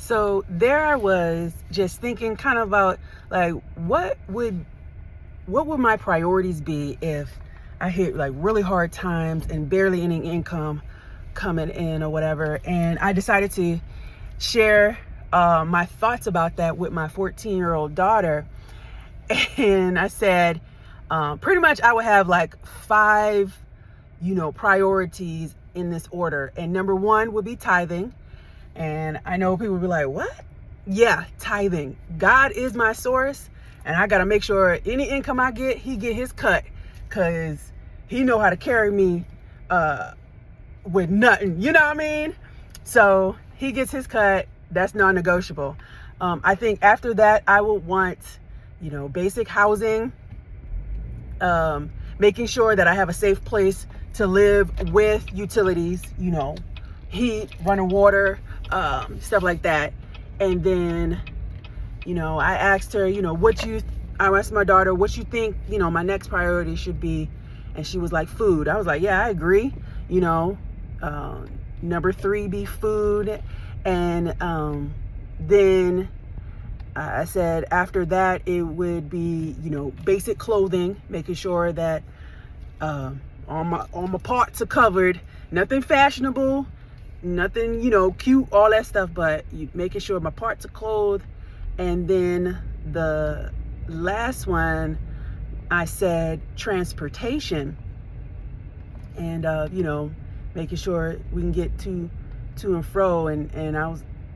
So there I was just thinking kind of about like what would my priorities be if I hit like really hard times and barely any income coming in or whatever. And I decided to share my thoughts about that with my 14-year-old daughter. And I said, pretty much I would have like five, priorities in this order. And number one would be tithing. And I know people will be like, what? Yeah, tithing. God is my source. And I got to make sure any income I get, he get his cut. Because he know how to carry me with nothing. You know what I mean? So he gets his cut. That's non-negotiable. I think after that, I would want, basic housing. Making sure that I have a safe place to live with utilities, heat, running water, stuff like that. And then, I asked her, I asked my daughter, what you think, my next priority should be. And she was like, food. I was like, yeah, I agree. Number three be food. And then I said after that, it would be, basic clothing, making sure that all my parts are covered. Nothing fashionable, nothing, cute, all that stuff, but making sure my parts are clothed. And then the last one, I said transportation. And, making sure we can get to and fro. And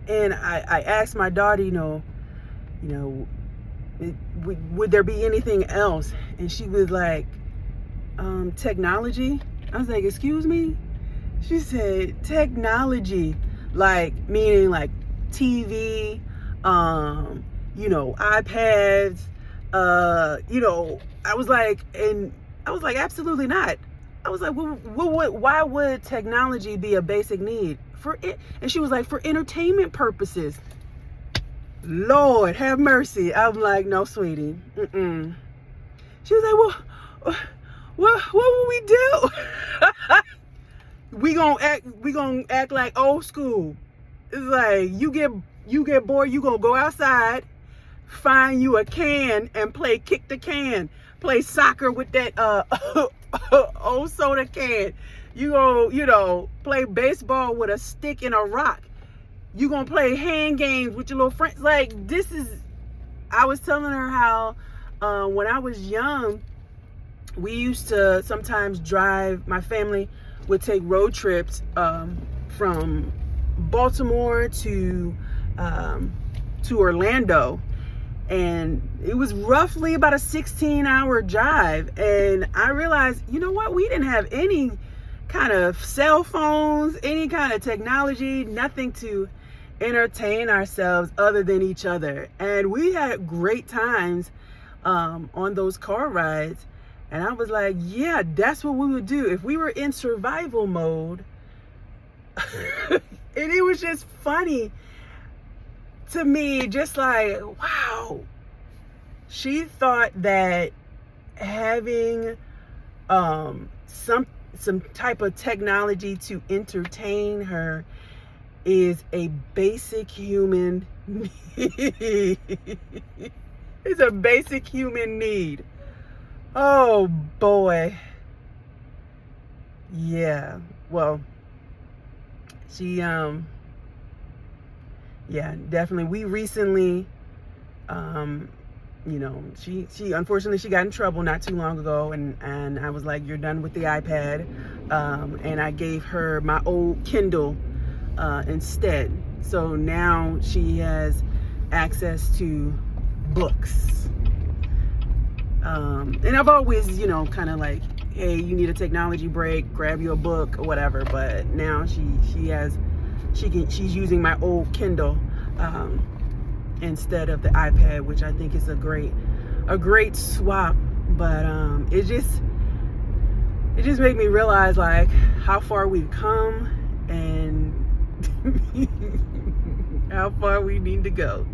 I asked my daughter, would there be anything else? And she was like, technology. I was like, excuse me? She said technology, like meaning like TV, iPads, I was like, absolutely not. I was like, why would technology be a basic need for it? And she was like, for entertainment purposes. Lord have mercy. I'm like, no, sweetie. She was like, well, what would we do? we gonna act like old school. It's like you get bored, you gonna go outside, find you a can and play kick the can, play soccer with that old soda can. You gonna play baseball with a stick and a rock. You gonna play hand games with your little friends. Like, I was telling her how when I was young, we used to sometimes drive, my family would take road trips from Baltimore to Orlando. And it was roughly about a 16-hour drive. And I realized, you know what? We didn't have any kind of cell phones, any kind of technology, nothing to entertain ourselves other than each other. And we had great times on those car rides. And I was like, yeah, that's what we would do if we were in survival mode. And it was just funny to me, just like, wow. She thought that having some type of technology to entertain her is a basic human need. It's a basic human need. Oh boy. Yeah. Well, she definitely. We recently she unfortunately she got in trouble not too long ago, and I was like, you're done with the iPad, and I gave her my old Kindle instead. So now she has access to books. And I've always, kind of like, hey, you need a technology break, grab you a book or whatever. But now she's using my old Kindle instead of the iPad, which I think is a great swap. But it just made me realize like how far we've come and how far we need to go.